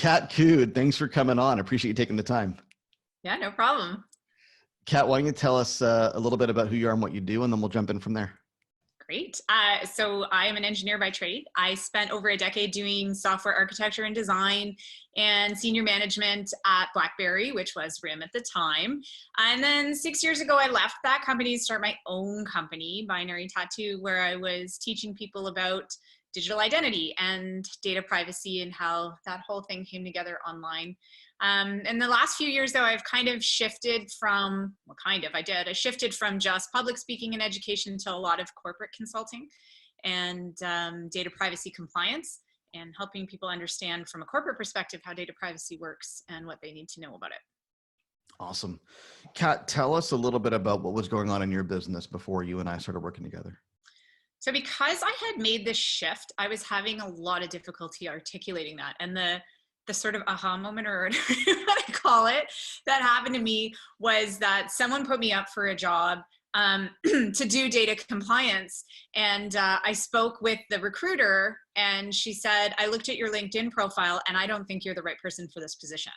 Kat Cood, thanks for coming on. I appreciate you taking the time. Yeah, no problem. Kat, why don't you tell us a little bit about who you are and what you do, and then we'll jump in from there. Great. So I am an engineer by trade. I spent over a decade doing software architecture and design and senior management at BlackBerry, which was RIM at the time. And then 6 years ago, I left that company to start my own company, Binary Tattoo, where I was teaching people about digital identity and data privacy and how that whole thing came together online. In the last few years, though, I've kind of shifted from, I shifted from just public speaking and education to a lot of corporate consulting and data privacy compliance and helping people understand from a corporate perspective how data privacy works and what they need to know about it. Awesome. Kat, tell us a little bit about what was going on in your business before you and I started working together. So because I had made this shift, I was having a lot of difficulty articulating that. And the sort of aha moment, or whatever you want to call it, that happened to me was that someone put me up for a job to do data compliance. And I spoke with the recruiter and she said, I looked at your LinkedIn profile and I don't think you're the right person for this position.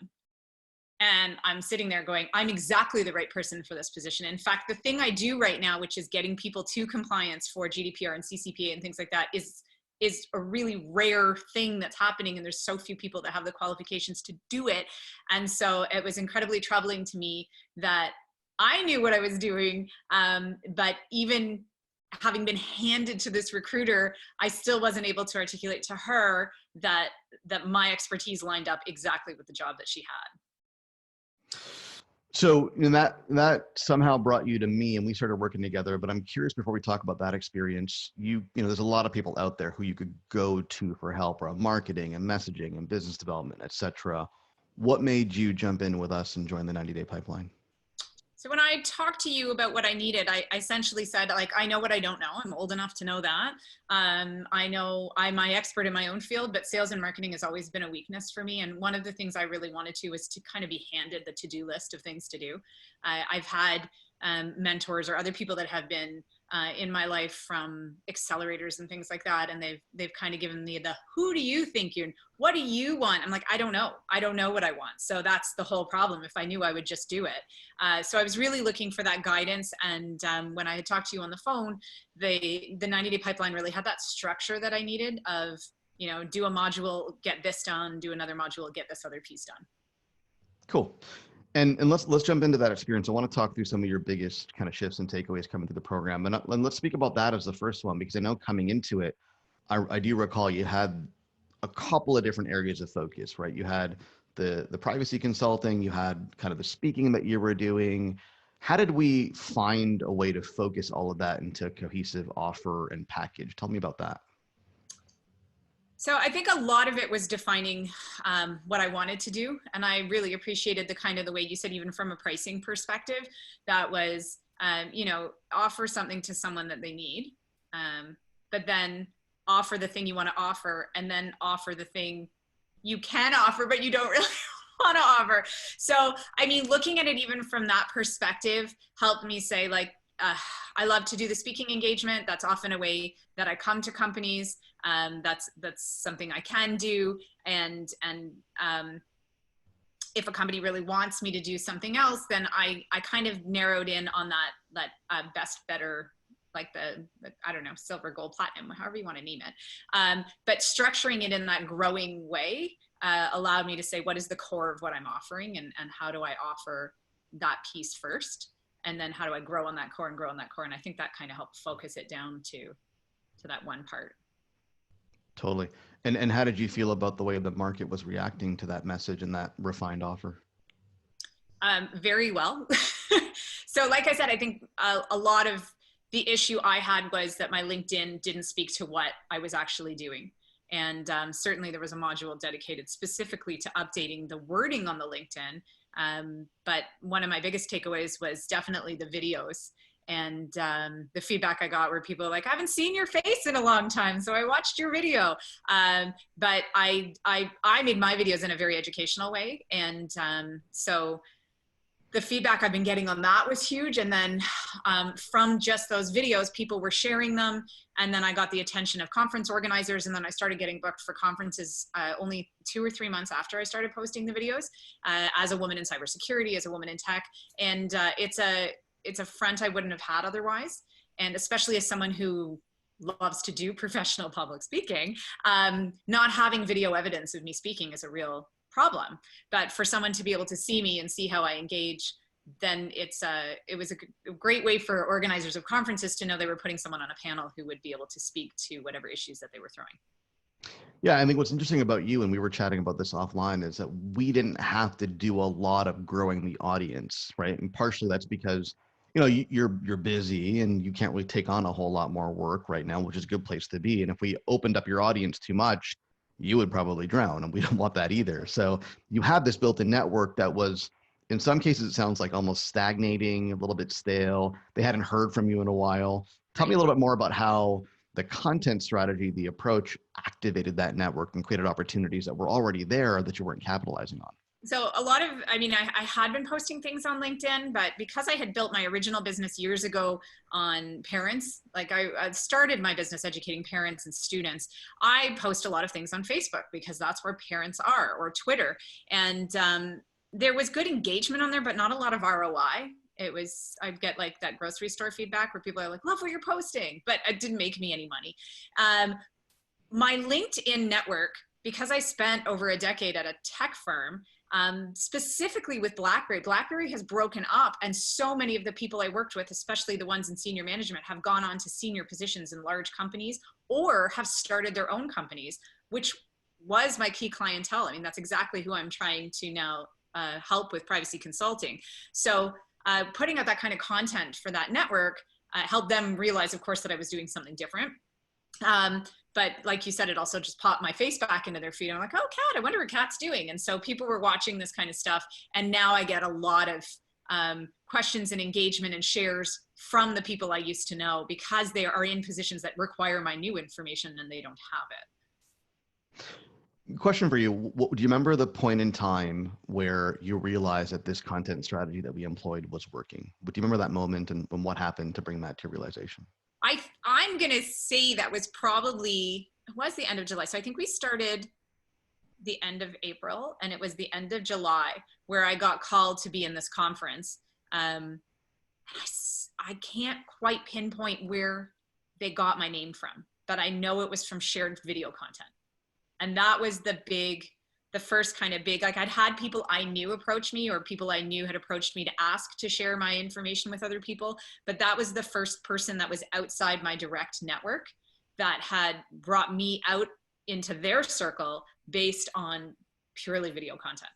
And I'm sitting there going, I'm exactly the right person for this position. In fact, the thing I do right now, which is getting people to compliance for GDPR and CCPA and things like that, is a really rare thing that's happening. And there's so few people that have the qualifications to do it. And so it was incredibly troubling to me that I knew what I was doing, but even having been handed to this recruiter, I still wasn't able to articulate to her that my expertise lined up exactly with the job that she had. So that somehow brought you to me and we started working together, but I'm curious before we talk about that experience, there's a lot of people out there who you could go to for help around marketing and messaging and business development, et cetera. What made you jump in with us and join the 90-day pipeline? So when I talked to you about what I needed, I essentially said, I know what I don't know. I'm old enough to know that. I know I'm my expert in my own field, but sales and marketing has always been a weakness for me. And one of the things I really wanted to was to kind of be handed the to-do list of things to do. I've had mentors or other people that have been in my life from accelerators and things like that. And they've kind of given me the, who do you think what do you want? I'm like, I don't know. I don't know what I want. So that's the whole problem. If I knew, I would just do it. So I was really looking for that guidance. And when I had talked to you on the phone, the 90-day pipeline really had that structure that I needed of, do a module, get this done, do another module, get this other piece done. Cool. And let's jump into that experience. I want to talk through some of your biggest kind of shifts and takeaways coming through the program. And let's speak about that as the first one, because I know coming into it, I do recall you had a couple of different areas of focus, right? You had the privacy consulting, you had kind of the speaking that you were doing. How did we find a way to focus all of that into a cohesive offer and package? Tell me about that. So I think a lot of it was defining what I wanted to do. And I really appreciated the way you said, even from a pricing perspective, that was, offer something to someone that they need, but then offer the thing you want to offer, and then offer the thing you can offer, but you don't really want to offer. So, I mean, looking at it even from that perspective helped me say, I love to do the speaking engagement. That's often a way that I come to companies. That's something I can do. And if a company really wants me to do something else, then I kind of narrowed in on that best, better, like the I don't know, silver, gold, platinum, however you want to name it. But structuring it in that growing way allowed me to say, what is the core of what I'm offering, and how do I offer that piece first? And then how do I grow on that core and grow on that core? And I think that kind of helped focus it down to that one part. Totally. And how did you feel about the way the market was reacting to that message and that refined offer? Very well. So like I said, I think a lot of the issue I had was that my LinkedIn didn't speak to what I was actually doing. And certainly there was a module dedicated specifically to updating the wording on the LinkedIn. But one of my biggest takeaways was definitely the videos. And the feedback I got were people like, I haven't seen your face in a long time, so I watched your video. But I made my videos in a very educational way. And so the feedback I've been getting on that was huge. And then from just those videos, people were sharing them. And then I got the attention of conference organizers. And then I started getting booked for conferences only 2 or 3 months after I started posting the videos, as a woman in cybersecurity, as a woman in tech. And it's a front I wouldn't have had otherwise. And especially as someone who loves to do professional public speaking, not having video evidence of me speaking is a real problem. But for someone to be able to see me and see how I engage, then it was a great way for organizers of conferences to know they were putting someone on a panel who would be able to speak to whatever issues that they were throwing. Yeah, I think what's interesting about you, and we were chatting about this offline, is that we didn't have to do a lot of growing the audience, right? And partially that's because, you're busy and you can't really take on a whole lot more work right now, which is a good place to be. And if we opened up your audience too much, you would probably drown, and we don't want that either. So you have this built-in network that was, in some cases, it sounds like almost stagnating, a little bit stale. They hadn't heard from you in a while. Tell me a little bit more about how the content strategy, the approach, activated that network and created opportunities that were already there that you weren't capitalizing on. So I had been posting things on LinkedIn, but because I had built my original business years ago on parents, like I started my business educating parents and students, I post a lot of things on Facebook because that's where parents are, or Twitter. And there was good engagement on there, but not a lot of ROI. I'd get like that grocery store feedback where people are like, love what you're posting, but it didn't make me any money. My LinkedIn network, because I spent over a decade at a tech firm, specifically with BlackBerry has broken up, and so many of the people I worked with, especially the ones in senior management, have gone on to senior positions in large companies or have started their own companies, which was my key clientele. I mean, that's exactly who I'm trying to now help with privacy consulting. So putting out that kind of content for that network helped them realize, of course, that I was doing something different. But like you said, it also just popped my face back into their feed. I'm like, oh, Kat, I wonder what Kat's doing. And so people were watching this kind of stuff. And now I get a lot of questions and engagement and shares from the people I used to know, because they are in positions that require my new information and they don't have it. Question for you. Do you remember the point in time where you realized that this content strategy that we employed was working? But do you remember that moment and what happened to bring that to realization? I'm going to say that was probably, it was the end of July. So I think we started the end of April, and it was the end of July where I got called to be in this conference. I can't quite pinpoint where they got my name from, but I know it was from shared video content. And that was the first kind of big, like I'd had people I knew approach me, or people I knew had approached me to ask to share my information with other people. But that was the first person that was outside my direct network that had brought me out into their circle based on purely video content.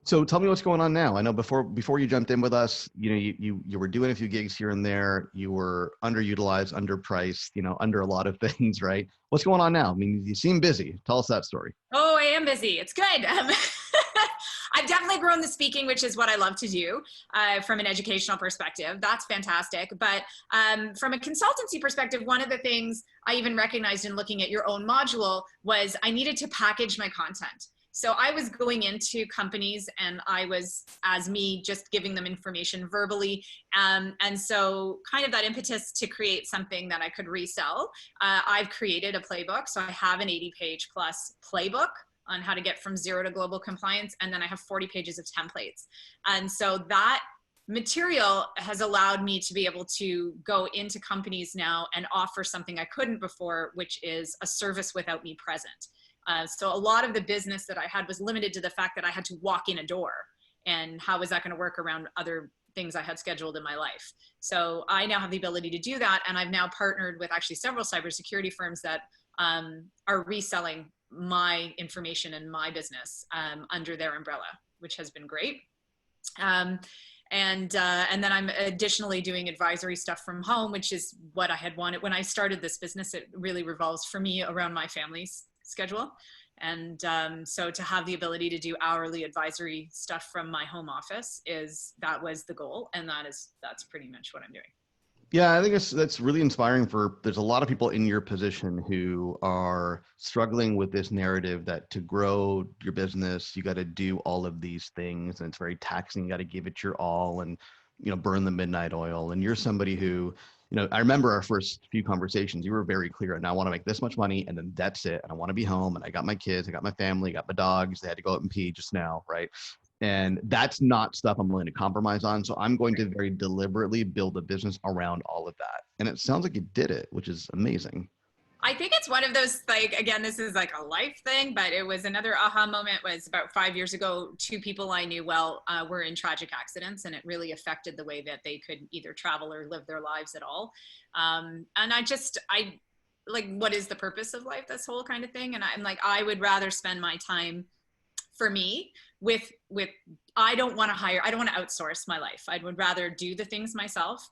So tell me what's going on now. I know before you jumped in with us, you were doing a few gigs here and there. You were underutilized, underpriced, under a lot of things, right? What's going on now? I mean, you seem busy. Tell us that story. Oh, I am busy. It's good. I've definitely grown the speaking, which is what I love to do from an educational perspective. That's fantastic. But from a consultancy perspective, one of the things I even recognized in looking at your own module was I needed to package my content. So I was going into companies and I was, as me, just giving them information verbally. And so kind of that impetus to create something that I could resell. I've created a playbook. So I have an 80-page plus playbook on how to get from zero to global compliance. And then I have 40 pages of templates. And so that material has allowed me to be able to go into companies now and offer something I couldn't before, which is a service without me present. So a lot of the business that I had was limited to the fact that I had to walk in a door, and how was that going to work around other things I had scheduled in my life. So I now have the ability to do that. And I've now partnered with actually several cybersecurity firms that are reselling my information and my business under their umbrella, which has been great. And then I'm additionally doing advisory stuff from home, which is what I had wanted. When I started this business, it really revolves for me around my family's schedule. And so to have the ability to do hourly advisory stuff from my home office that was the goal. And that's pretty much what I'm doing. Yeah, I think that's really inspiring there's a lot of people in your position who are struggling with this narrative that to grow your business, you got to do all of these things and it's very taxing. You got to give it your all and, burn the midnight oil. And you're somebody who, I remember our first few conversations, you were very clear and I want to make this much money and then that's it. And I want to be home and I got my kids, I got my family, got my dogs, they had to go out and pee just now, right? And that's not stuff I'm willing to compromise on. So I'm going to very deliberately build a business around all of that. And it sounds like you did it, which is amazing. I think it's one of those, like, again, this is like a life thing, but it was another aha moment was about 5 years ago. Two people I knew well were in tragic accidents, and it really affected the way that they could either travel or live their lives at all. And I like, what is the purpose of life? This whole kind of thing. And I'm like, I would rather spend my time for me with I don't want to outsource my life. I would rather do the things myself,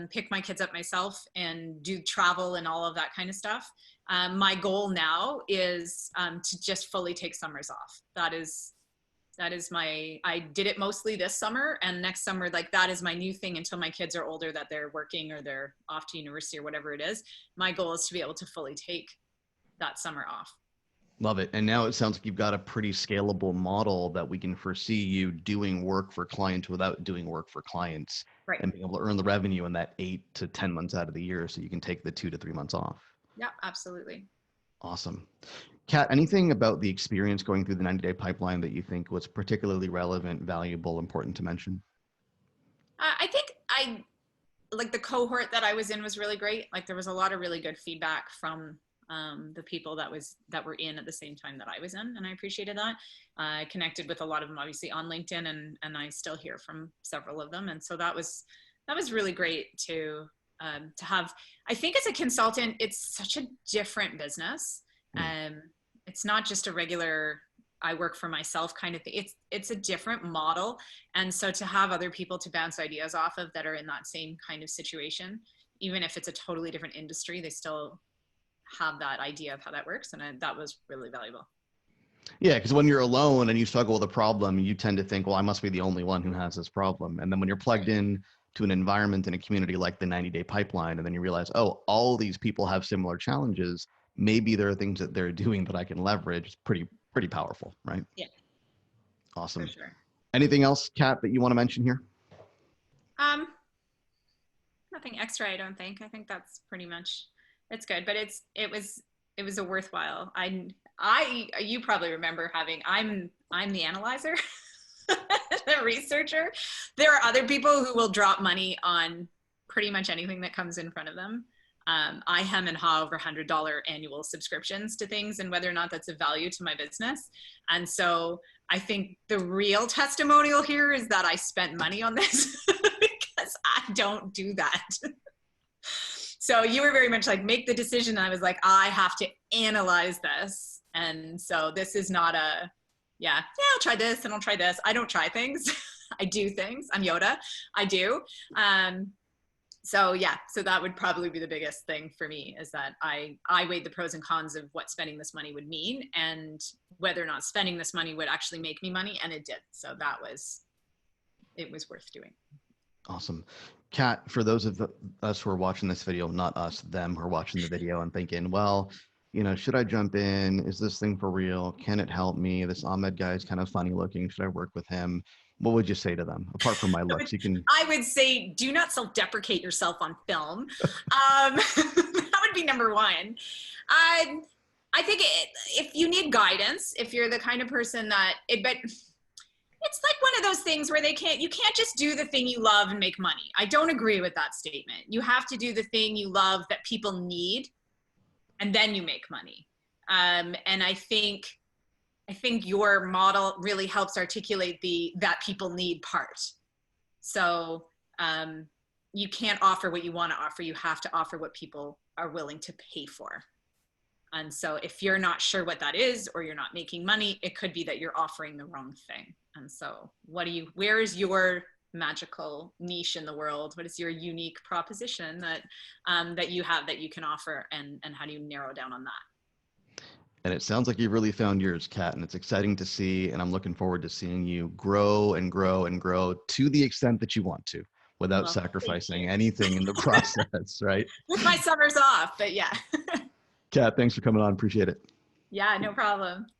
pick my kids up myself and do travel and all of that kind of stuff. My goal now is to just fully take summers off. That is I did it mostly this summer, and next summer, like, that is my new thing until my kids are older, that they're working or they're off to university or whatever it is. My goal is to be able to fully take that summer off. Love it. And now it sounds like you've got a pretty scalable model that we can foresee you doing work for clients without doing work for clients Right. and being able to earn the revenue in that 8 to 10 months out of the year. So you can take the 2 to 3 months off. Yeah, absolutely. Awesome. Kat, anything about the experience going through the 90-day pipeline that you think was particularly relevant, valuable, important to mention? I think like the cohort that I was in was really great. Like, there was a lot of really good feedback from the people that were in at the same time that I was in, and I appreciated that. I connected with a lot of them obviously on LinkedIn, and I still hear from several of them, and so that was really great to have. I think as a consultant, it's such a different business. It's not just a regular I work for myself kind of thing. It's a different model, and so to have other people to bounce ideas off of that are in that same kind of situation, even if it's a totally different industry, they still have that idea of how that works, and that was really valuable. Yeah, because when you're alone and you struggle with a problem, you tend to think, well, I must be the only one who has this problem. And then when you're plugged in to an environment in a community like the 90-day pipeline, and then you realize, oh, all these people have similar challenges, maybe there are things that they're doing that I can leverage. It's pretty powerful, right? Yeah, Awesome. for sure. Anything else, Kat, that you want to mention here? Um, Nothing extra, I don't think. I think that's pretty much, it's good, but it was a worthwhile. You probably remember I'm the analyzer, the researcher. There are other people who will drop money on pretty much anything that comes in front of them. I hem and haw over $100 annual subscriptions to things and whether or not that's of value to my business. And so I think the real testimonial here is that I spent money on this because I don't do that. So you were very much like, make the decision. And I was like, I have to analyze this. And so this is not I'll try this and I'll try this. I don't try things. I do things. I'm Yoda. I do. So that would probably be the biggest thing for me, is that I weighed the pros and cons of what spending this money would mean and whether or not spending this money would actually make me money. And it did. So it was worth doing. Awesome. Kat, for those of us who are watching this video, not us, them who are watching the video and thinking, well, should I jump in? Is this thing for real? Can it help me? This Ahmed guy is kind of funny looking. Should I work with him? What would you say to them? Apart from my looks, you can. I would say, do not self-deprecate yourself on film. That would be number one. I think if you need guidance, if you're the kind of person but it's like one of those things where you can't just do the thing you love and make money. I don't agree with that statement. You have to do the thing you love that people need, and then you make money. And I think your model really helps articulate that people need part. So you can't offer what you want to offer. You have to offer what people are willing to pay for. And so if you're not sure what that is, or you're not making money, it could be that you're offering the wrong thing. And so where is your magical niche in the world? What is your unique proposition that you have that you can offer, and how do you narrow down on that? And it sounds like you've really found yours, Kat, and it's exciting to see. And I'm looking forward to seeing you grow and grow and grow to the extent that you want to, without Well, thank sacrificing you. anything in the process, right? With my summers off, but yeah. Kat, thanks for coming on. Appreciate it. Yeah, no problem.